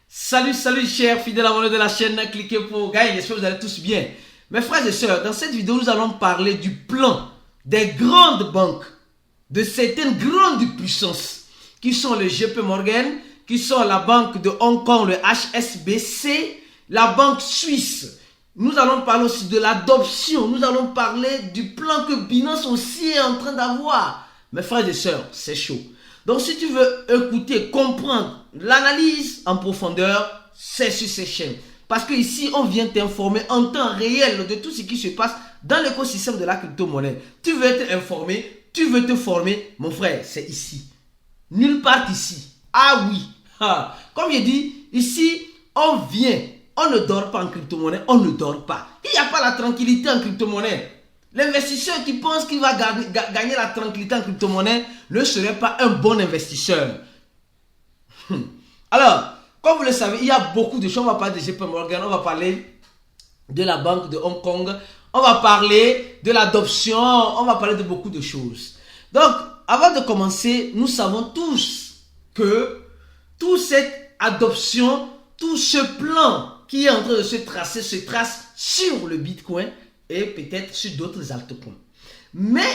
Salut chers fidèles abonnés de la chaîne, cliquez pour gagner, j'espère que vous allez tous bien. Mes frères et sœurs, dans cette vidéo, nous allons parler du plan des grandes banques, de certaines grandes puissances, qui sont le JP Morgan, qui sont la banque de Hong Kong, le HSBC, la banque suisse. Nous allons parler aussi de l'adoption, nous allons parler du plan que Binance aussi est en train d'avoir. Mes frères et sœurs, c'est chaud. Donc si tu veux écouter, comprendre l'analyse en profondeur, c'est sur ces chaînes. Parce que ici, on vient t'informer en temps réel de tout ce qui se passe dans l'écosystème de la crypto-monnaie. Tu veux être informé, tu veux te former, mon frère, c'est ici. Nulle part ici. Ah oui. Comme je dis, ici, on vient. On ne dort pas en crypto-monnaie, on ne dort pas. Il n'y a pas la tranquillité en crypto-monnaie. L'investisseur qui pense qu'il va gagner la tranquillité en crypto-monnaie ne serait pas un bon investisseur. Alors, comme vous le savez, il y a beaucoup de choses. On va parler de JP Morgan, on va parler de la banque de Hong Kong, on va parler de l'adoption, on va parler de beaucoup de choses. Donc, avant de commencer, nous savons tous que toute cette adoption, tout ce plan qui est en train de se tracer, se trace sur le Bitcoin et peut-être sur d'autres altcoins. Mais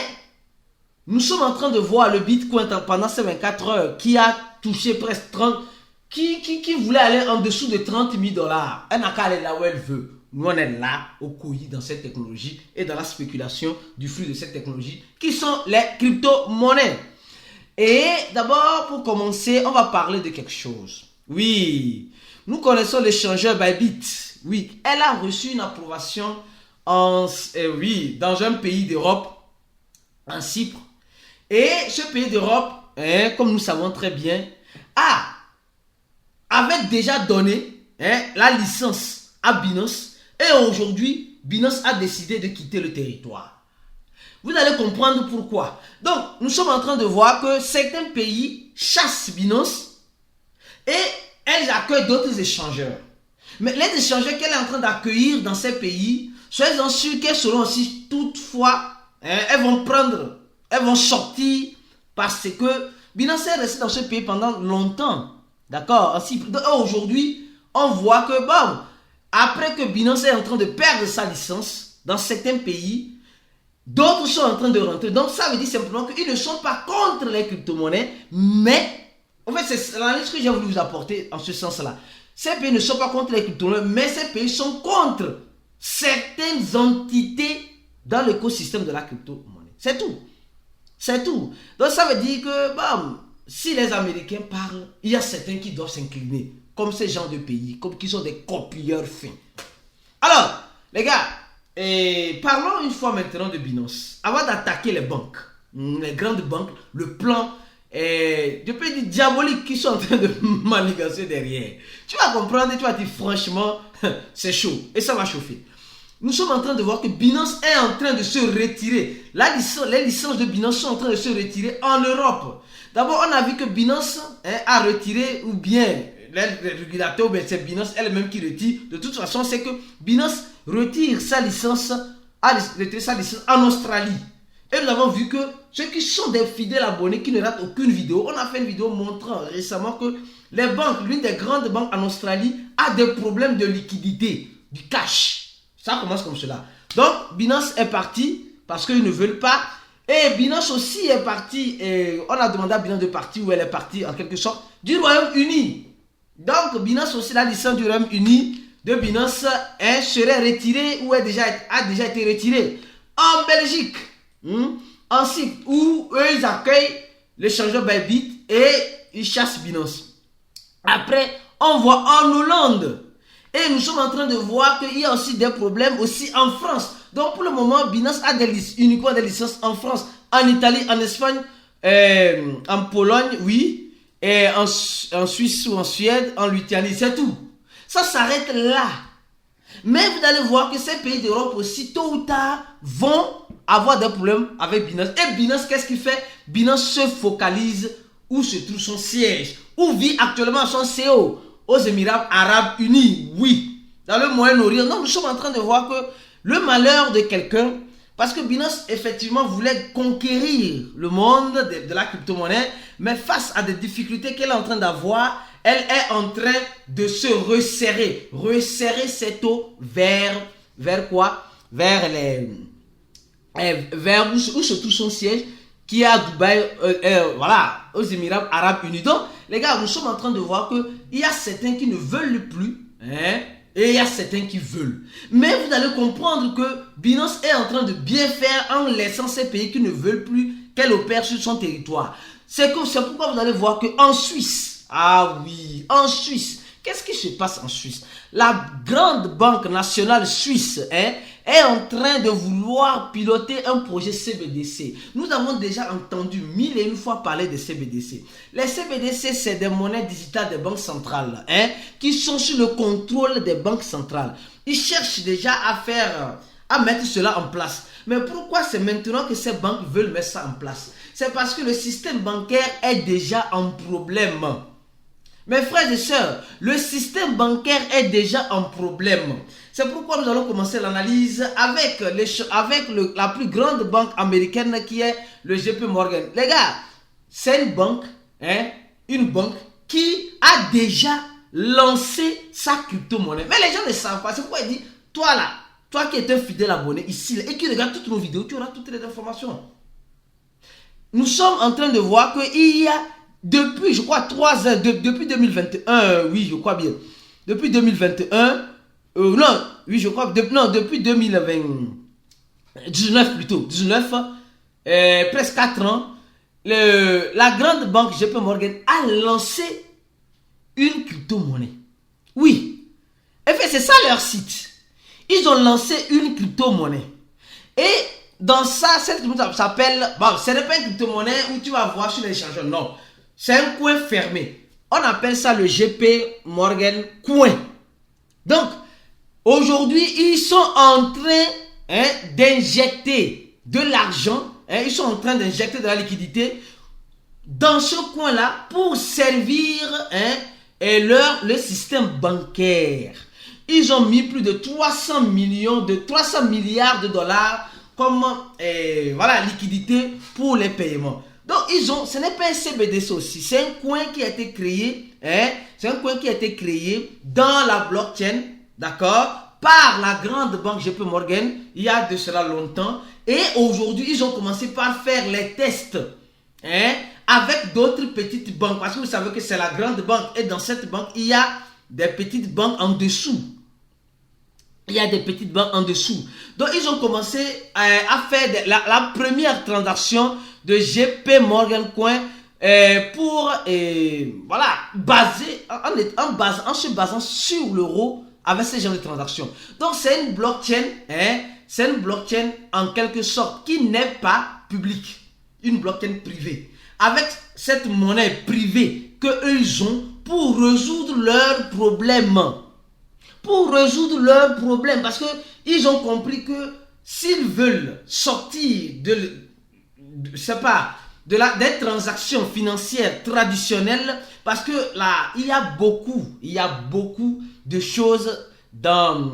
nous sommes en train de voir le Bitcoin pendant ces 24 heures qui a touché presque 30, qui voulait aller en dessous de 30 000 $. Elle n'a qu'à aller là où elle veut. Nous, on est là, au couillis, dans cette technologie et dans la spéculation du flux de cette technologie qui sont les crypto-monnaies. Et d'abord, pour commencer, on va parler de quelque chose. Oui, nous connaissons l'échangeur Bybit. Oui, elle a reçu une approbation dans un pays d'Europe, en Chypre. Et ce pays d'Europe, comme nous savons très bien, avait déjà donné la licence à Binance. Et aujourd'hui, Binance a décidé de quitter le territoire. Vous allez comprendre pourquoi. Donc, nous sommes en train de voir que certains pays chassent Binance et elles accueillent d'autres échangeurs. Mais les échangeurs qu'elle est en train d'accueillir dans ces pays, soyez-en sûrs qu'elles seront aussi toutefois, elles vont sortir parce que Binance est resté dans ce pays pendant longtemps. D'accord? Aujourd'hui, on voit que après que Binance est en train de perdre sa licence dans certains pays, d'autres sont en train de rentrer. Donc ça veut dire simplement qu'ils ne sont pas contre les crypto-monnaies, mais en fait c'est l'analyse que j'ai voulu vous apporter en ce sens-là. Ces pays ne sont pas contre les crypto-monnaies, mais ces pays sont contre certaines entités dans l'écosystème de la crypto-monnaie. C'est tout. C'est tout. Donc ça veut dire que si les Américains parlent, il y a certains qui doivent s'incliner, comme ces gens de pays, comme qui sont des copieurs fins. Alors, les gars, parlons une fois maintenant de Binance. Avant d'attaquer les banques, les grandes banques, le plan, je peux dire diabolique qui sont en train de manigancer derrière. Tu vas comprendre et tu vas dire franchement, c'est chaud et ça va chauffer. Nous sommes en train de voir que Binance est en train de se retirer. Les licences de Binance sont en train de se retirer en Europe. D'abord, on a vu que Binance a retiré, ou bien les régulateurs, ou bien c'est Binance elle-même qui retire. De toute façon, c'est que Binance retire sa licence, en Australie. Et nous avons vu que ceux qui sont des fidèles abonnés qui ne ratent aucune vidéo, on a fait une vidéo montrant récemment que les banques, l'une des grandes banques en Australie, a des problèmes de liquidité, du cash. Ça commence comme cela. Donc, Binance est parti parce qu'ils ne veulent pas. Et Binance aussi est parti. On a demandé à Binance de partir, où elle est partie en quelque sorte, du Royaume-Uni. Donc, Binance aussi, la licence du Royaume-Uni de Binance serait retirée ou a déjà été retirée. En Belgique, en Chypre, où eux, ils accueillent l'échangeur Bybit et ils chassent Binance. Après, on voit en Hollande. Et nous sommes en train de voir qu'il y a aussi des problèmes aussi en France. Donc pour le moment, Binance a uniquement des licences en France, en Italie, en Espagne, en Pologne, oui, et en Suisse ou en Suède, en Lituanie, c'est tout. Ça s'arrête là. Mais vous allez voir que ces pays d'Europe aussi, tôt ou tard, vont avoir des problèmes avec Binance. Et Binance, qu'est-ce qu'il fait? Binance se focalise où se trouve son siège, où vit actuellement son CEO. Aux Émirats Arabes Unis, oui, dans le Moyen-Orient. Donc nous sommes en train de voir que le malheur de quelqu'un, parce que Binance effectivement voulait conquérir le monde de la crypto-monnaie, mais face à des difficultés qu'elle est en train d'avoir, elle est en train de se resserrer. Resserrer cette eau vers quoi? Vers où se trouve son siège, qui est à Dubaï, voilà, aux Émirats Arabes Unis. Donc, les gars, nous sommes en train de voir qu'il y a certains qui ne veulent plus, hein, et il y a certains qui veulent. Mais vous allez comprendre que Binance est en train de bien faire en laissant ces pays qui ne veulent plus qu'elle opère sur son territoire. C'est pourquoi vous allez voir qu'en Suisse, ah oui, en Suisse, qu'est-ce qui se passe en Suisse? La grande banque nationale suisse, hein, est en train de vouloir piloter un projet CBDC. Nous avons déjà entendu 1001 fois parler de CBDC. Les CBDC, c'est des monnaies digitales des banques centrales, hein, qui sont sous le contrôle des banques centrales. Ils cherchent déjà à mettre cela en place. Mais pourquoi c'est maintenant que ces banques veulent mettre ça en place? C'est parce que le système bancaire est déjà en problème. Mes frères et sœurs, le système bancaire est déjà en problème. C'est pourquoi nous allons commencer l'analyse avec la plus grande banque américaine qui est le JP Morgan. Les gars, c'est une banque qui a déjà lancé sa crypto-monnaie. Mais les gens ne savent pas. C'est pourquoi il dit, toi là, toi qui es un fidèle abonné ici là, et qui regarde toutes nos vidéos, tu auras toutes les informations. Nous sommes en train de voir qu'il y a depuis, je crois, 3 ans, depuis 2021, oui, je crois bien. Depuis 2021, depuis 2019 plutôt, presque 4 ans, la grande banque JP Morgan a lancé une crypto-monnaie. Oui. En fait, c'est ça leur site. Ils ont lancé une crypto-monnaie. Et dans ça, cette crypto-monnaie s'appelle, bon, ce n'est pas une crypto-monnaie où tu vas voir sur l'échangeur, non. C'est un coin fermé. On appelle ça le JP Morgan coin. Donc, aujourd'hui, ils sont en train d'injecter de l'argent. Ils sont en train d'injecter de la liquidité dans ce coin-là pour servir le système bancaire. Ils ont mis plus de 300 milliards de dollars comme liquidité pour les paiements. Donc, ce n'est pas un CBDC aussi, c'est un coin qui a été créé, c'est un coin qui a été créé dans la blockchain, d'accord, par la grande banque JP Morgan, il y a de cela longtemps. Et aujourd'hui, ils ont commencé par faire les tests, avec d'autres petites banques, parce que vous savez que c'est la grande banque, et dans cette banque, il y a des petites banques en dessous. Donc, ils ont commencé à faire la première transaction de JP Morgan Coin pour en se basant sur l'euro avec ce genre de transactions. Donc, c'est une blockchain, en quelque sorte qui n'est pas publique, une blockchain privée, avec cette monnaie privée que ils ont pour résoudre leurs problèmes. Parce que ils ont compris que s'ils veulent sortir des transactions financières traditionnelles, parce que là, il y a beaucoup de choses dans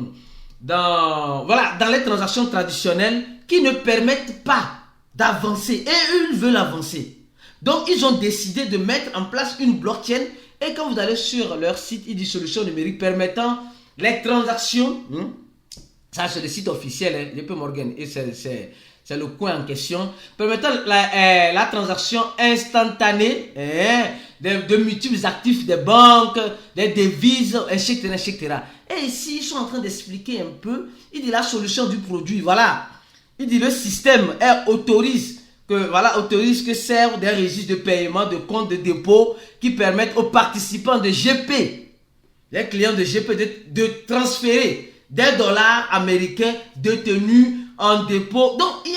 les transactions traditionnelles qui ne permettent pas d'avancer, et eux, ils veulent avancer. Donc, ils ont décidé de mettre en place une blockchain, et quand vous allez sur leur site, il dit solution numérique permettant les transactions, ça c'est le site officiel, JP Morgan, et c'est le coin en question, permettant la transaction instantanée de multiples actifs des banques, des devises, etc. Et ici, ils sont en train d'expliquer un peu, il dit la solution du produit, voilà. Il dit le système autorise que servent des registres de paiement, de comptes de dépôt qui permettent aux participants de GP, les clients de GP, de transférer des dollars américains détenus en dépôt. Donc, ils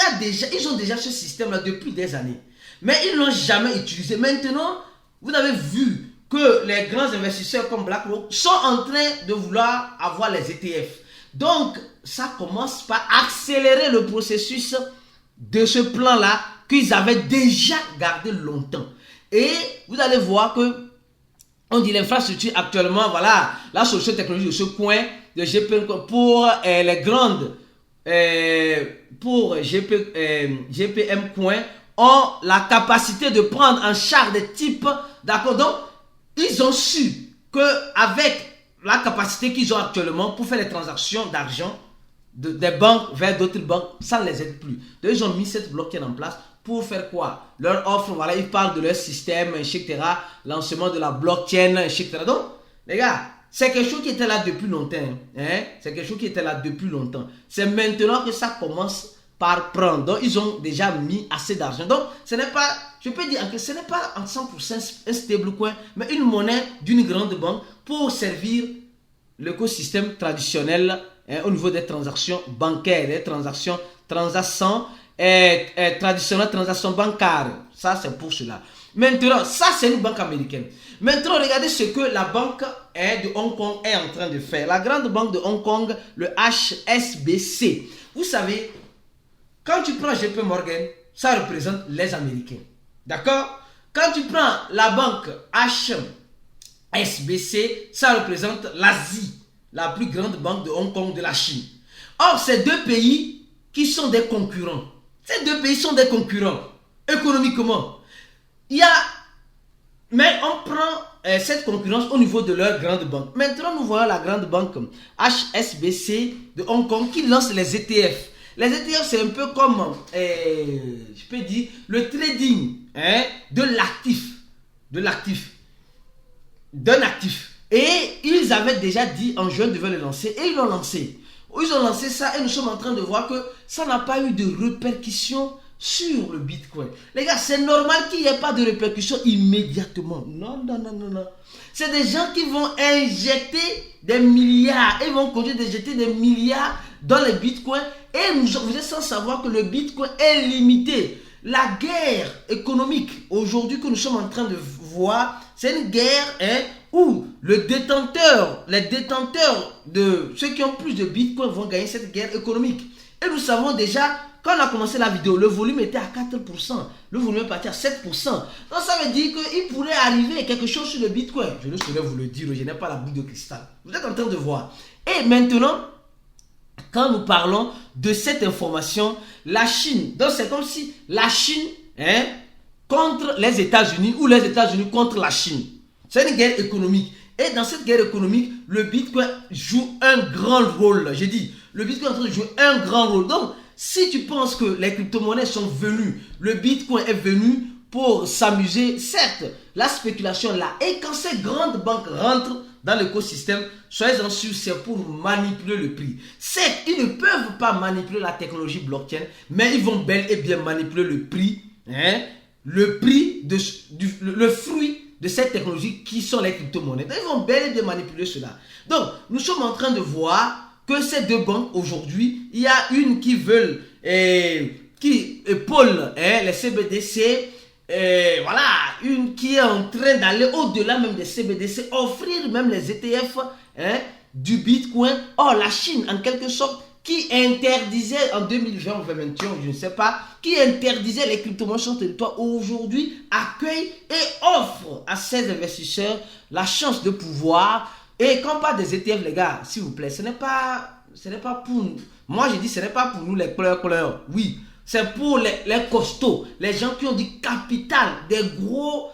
ont déjà ce système-là depuis des années. Mais ils ne l'ont jamais utilisé. Maintenant, vous avez vu que les grands investisseurs comme BlackRock sont en train de vouloir avoir les ETF. Donc, ça commence par accélérer le processus de ce plan-là qu'ils avaient déjà gardé longtemps. Et vous allez voir que on dit l'infrastructure actuellement, voilà, la solution technologique de ce coin de GP pour les grandes, pour GPM coin, ont la capacité de prendre en charge des types, d'accord. Donc, ils ont su qu'avec la capacité qu'ils ont actuellement pour faire les transactions d'argent des banques vers d'autres banques, ça ne les aide plus. Donc, ils ont mis cette blockchain en place pour faire quoi? Leur offre, voilà, ils parlent de leur système, etc. Lancement de la blockchain, etc. Donc, les gars, c'est quelque chose qui était là depuis longtemps. Hein? C'est quelque chose qui était là depuis longtemps. C'est maintenant que ça commence par prendre. Donc, ils ont déjà mis assez d'argent. Donc, ce n'est pas, je peux dire que ce n'est pas en 100% un stablecoin, mais une monnaie d'une grande banque pour servir l'écosystème traditionnel au niveau des transactions bancaires, des transactions traditionnelles, transactions bancaires. Ça, c'est pour cela. Maintenant, ça, c'est une banque américaine. Maintenant, regardez ce que la banque de Hong Kong est en train de faire. La grande banque de Hong Kong, le HSBC. Vous savez, quand tu prends JP Morgan, ça représente les Américains. D'accord? Quand tu prends la banque HSBC, ça représente l'Asie, la plus grande banque de Hong Kong de la Chine. Or, ces deux pays qui sont des concurrents. Ces deux pays sont des concurrents économiquement. Mais on prend cette concurrence au niveau de leur grande banque. Maintenant, nous voyons la grande banque HSBC de Hong Kong qui lance les ETF. Les ETF, c'est un peu comme, je peux dire, le trading de l'actif. D'un actif. Et ils avaient déjà dit en juin de le lancer et ils l'ont lancé. Ils ont lancé ça et nous sommes en train de voir que ça n'a pas eu de répercussions sur le Bitcoin. Les gars, c'est normal qu'il n'y ait pas de répercussions immédiatement. Non. C'est des gens qui vont injecter des milliards. Ils vont continuer d'injecter des milliards dans les Bitcoins. Et vous êtes sans savoir que le Bitcoin est limité. La guerre économique aujourd'hui que nous sommes en train de voir, c'est une guerre où les détenteurs de ceux qui ont plus de Bitcoin vont gagner cette guerre économique. Et nous savons déjà, quand on a commencé la vidéo, le volume était à 4%. Le volume est parti à 7%. Donc ça veut dire qu'il pourrait arriver quelque chose sur le Bitcoin. Je ne saurais vous le dire, je n'ai pas la boule de cristal. Vous êtes en train de voir. Et maintenant, quand nous parlons de cette information, la Chine, donc c'est comme si la Chine contre les États-Unis ou les États-Unis contre la Chine. C'est une guerre économique. Et dans cette guerre économique, le Bitcoin joue un grand rôle. J'ai dit, le Bitcoin est en train de jouer un grand rôle. Donc, si tu penses que les crypto-monnaies sont venues, le Bitcoin est venu pour s'amuser, certes, la spéculation là. Et quand ces grandes banques rentrent dans l'écosystème, soyez-en sûrs, c'est pour manipuler le prix. Certes, ils ne peuvent pas manipuler la technologie blockchain, mais ils vont bel et bien manipuler le prix, le prix, le fruit de cette technologie qui sont les crypto-monnaies. Ils vont bel et bien manipuler cela. Donc, nous sommes en train de voir que ces deux banques aujourd'hui, il y a une qui veulent, qui épaule les CBDC, voilà, une qui est en train d'aller au-delà même des CBDC, offrir même les ETF du Bitcoin. Or, la Chine, en quelque sorte, qui interdisait en 2020 ou 2021, je ne sais pas, qui interdisait les crypto-monnaies sur le territoire, aujourd'hui accueille et offre à ses investisseurs la chance de pouvoir. Et quand on parle des ETF, les gars, s'il vous plaît, ce n'est pas pour nous. Moi, je dis, ce n'est pas pour nous les pleurs. Oui, c'est pour les costauds, les gens qui ont du capital, des gros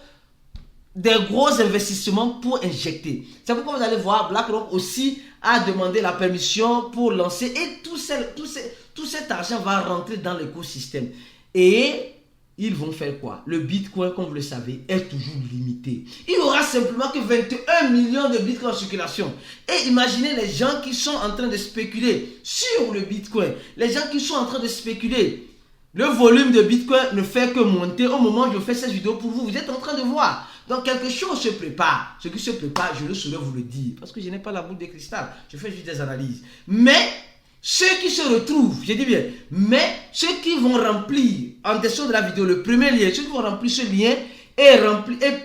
investissements pour injecter. C'est pourquoi vous allez voir, BlackRock aussi a demandé la permission pour lancer et tout cet argent va rentrer dans l'écosystème. Et ils vont faire quoi? Le Bitcoin, comme vous le savez, est toujours limité. Il n'y aura simplement que 21 millions de Bitcoin en circulation. Et imaginez les gens qui sont en train de spéculer sur le Bitcoin. Les gens qui sont en train de spéculer. Le volume de Bitcoin ne fait que monter. Au moment où je fais cette vidéo pour vous, vous êtes en train de voir. Donc quelque chose se prépare. Ce qui se prépare, je ne saurais vous le dire. Parce que je n'ai pas la boule de cristal. Je fais juste des analyses. Mais ceux qui se retrouvent, je dis bien, mais ceux qui vont remplir, en dessous de la vidéo, le premier lien, ceux qui vont remplir ce lien et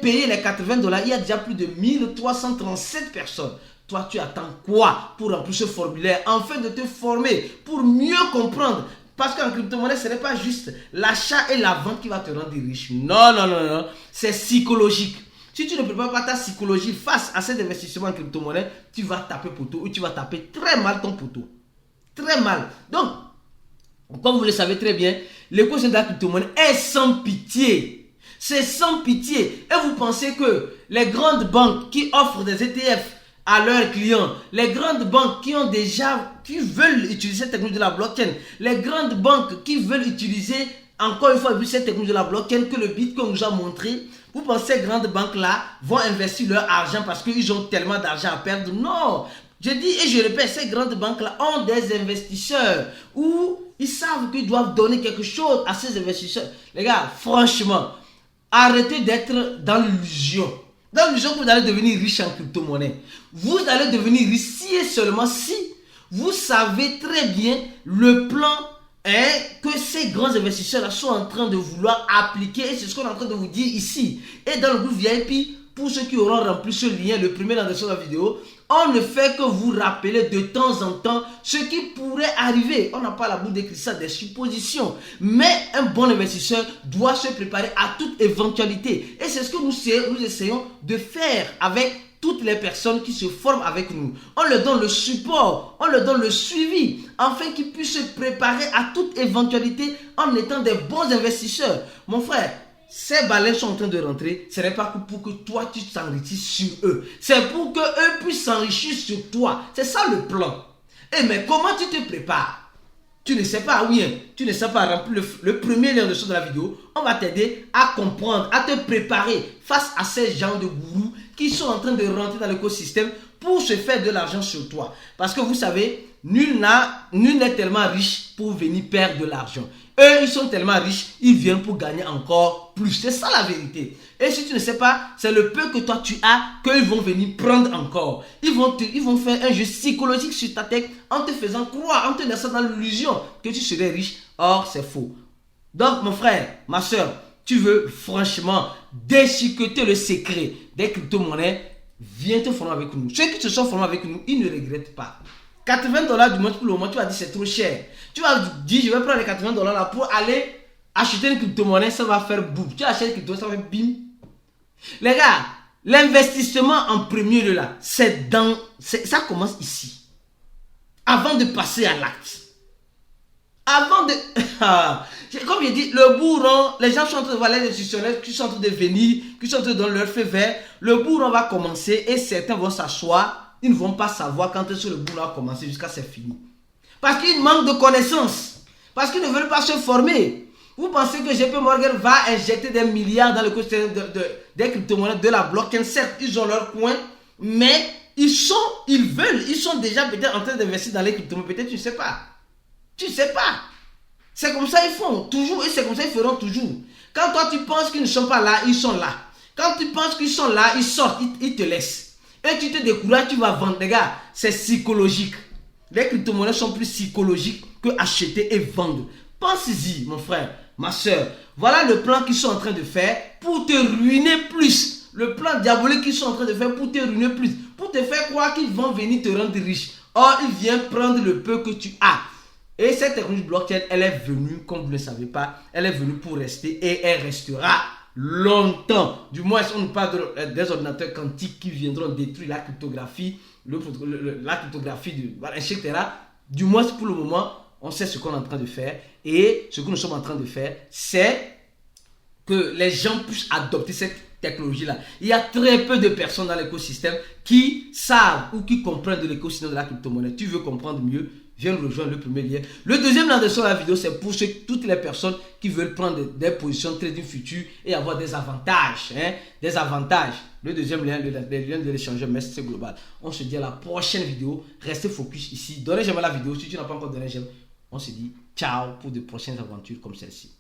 payer les $80, il y a déjà plus de 1337 personnes. Toi, tu attends quoi pour remplir ce formulaire afin de te former, pour mieux comprendre? Parce qu'en crypto-monnaie, ce n'est pas juste l'achat et la vente qui va te rendre riche. Non. C'est psychologique. Si tu ne prépares pas ta psychologie face à cet investissement en crypto-monnaie, tu vas taper poteau ou tu vas taper très mal ton poteau. Très mal. Donc, comme vous le savez très bien, l'écosystème de la crypto-monnaie est sans pitié. C'est sans pitié. Et vous pensez que les grandes banques qui offrent des ETF à leurs clients, les grandes banques qui veulent utiliser cette technologie de la blockchain, les grandes banques qui veulent utiliser encore une fois cette technologie de la blockchain que le Bitcoin nous a montré, vous pensez que ces grandes banques-là vont investir leur argent parce qu'ils ont tellement d'argent à perdre? Non! Je dis et je répète, ces grandes banques-là ont des investisseurs où ils savent qu'ils doivent donner quelque chose à ces investisseurs. Les gars, franchement, arrêtez d'être dans l'illusion. Dans l'illusion que vous allez devenir riche en crypto-monnaie. Vous allez devenir riche si et seulement si vous savez très bien le plan que ces grands investisseurs-là sont en train de vouloir appliquer. Et c'est ce qu'on est en train de vous dire ici. Et dans le groupe VIP, pour ceux qui auront rempli ce lien, le premier dans la description de la vidéo, on ne fait que vous rappeler de temps en temps ce qui pourrait arriver. On n'a pas la boule de cristal, des suppositions. Mais un bon investisseur doit se préparer à toute éventualité. Et c'est ce que nous essayons de faire avec toutes les personnes qui se forment avec nous. On leur donne le support, on leur donne le suivi, afin qu'ils puissent se préparer à toute éventualité en étant des bons investisseurs. Mon frère, ces balais sont en train de rentrer, ce n'est pas pour que toi tu t'enrichisses sur eux. C'est pour qu'eux puissent s'enrichir sur toi. C'est ça le plan. Et mais comment tu te prépares? Tu ne sais pas, oui, tu ne sais pas remplir le premier lien de la vidéo. On va t'aider à comprendre, à te préparer face à ces gens de gourous qui sont en train de rentrer dans l'écosystème pour se faire de l'argent sur toi. Parce que vous savez, nul n'est tellement riche pour venir perdre de l'argent. Eux, ils sont tellement riches, ils viennent pour gagner encore plus. C'est ça la vérité. Et si tu ne sais pas, c'est le peu que toi tu as qu'ils vont venir prendre encore. Ils vont faire un jeu psychologique sur ta tête en te faisant croire, en te laissant dans l'illusion que tu serais riche. Or, c'est faux. Donc, mon frère, ma soeur, tu veux franchement déchiqueter le secret des crypto-monnaies, viens te former avec nous. Ceux qui se sont formés avec nous, ils ne regrettent pas. $80 du mois pour le moment, tu vas dire c'est trop cher. Tu vas dire je vais prendre les $80 là pour aller acheter une crypto-monnaie, ça va faire boum. Tu achètes une crypto, ça va faire bim. Les gars, l'investissement en premier lieu là, ça commence ici. Avant de passer à l'acte. Avant de... Comme je dis, le bourron, les gens sont en train de voir les institutionnels qui sont en train de venir, qui sont en train de donner leur feu vert. Le bourron va commencer et certains vont s'asseoir. Ils ne vont pas savoir quand est-ce que le boulot a commencé jusqu'à c'est fini. Parce qu'ils manquent de connaissances. Parce qu'ils ne veulent pas se former. Vous pensez que JP Morgan va injecter des milliards dans le côté des crypto-monnaies, de la blockchain? Certes, ils ont leur coin, mais ils sont déjà peut-être en train d'investir dans les crypto-monnaies. Peut-être tu ne sais pas. Tu ne sais pas. C'est comme ça ils font toujours et c'est comme ça ils feront toujours. Quand toi tu penses qu'ils ne sont pas là, ils sont là. Quand tu penses qu'ils sont là, ils sortent, ils te laissent. Et tu te décourages, tu vas vendre. Les gars, c'est psychologique. Les crypto-monnaies sont plus psychologiques que acheter et vendre. Pense-y, mon frère, ma soeur. Voilà le plan qu'ils sont en train de faire pour te ruiner plus. Le plan diabolique qu'ils sont en train de faire pour te ruiner plus. Pour te faire croire qu'ils vont venir te rendre riche. Or, ils viennent prendre le peu que tu as. Et cette technologie blockchain, elle est venue, comme vous ne le savez pas, elle est venue pour rester et elle restera longtemps. Du moins, on nous parle des ordinateurs quantiques qui viendront détruire la cryptographie, la cryptographie, etc. Du moins, pour le moment, on sait ce qu'on est en train de faire. Et ce que nous sommes en train de faire, c'est que les gens puissent adopter cette technologie-là. Il y a très peu de personnes dans l'écosystème qui savent ou qui comprennent de l'écosystème de la crypto-monnaie. Tu veux comprendre mieux? Viens nous rejoindre, le premier lien. Le deuxième lien de la vidéo, c'est pour toutes les personnes qui veulent prendre des positions trading futur et avoir des avantages. Des avantages. Le deuxième lien, le lien de l'échange c'est global. On se dit à la prochaine vidéo. Restez focus ici. Donnez j'aime à la vidéo. Si tu n'as pas encore donné j'aime, on se dit ciao pour de prochaines aventures comme celle-ci.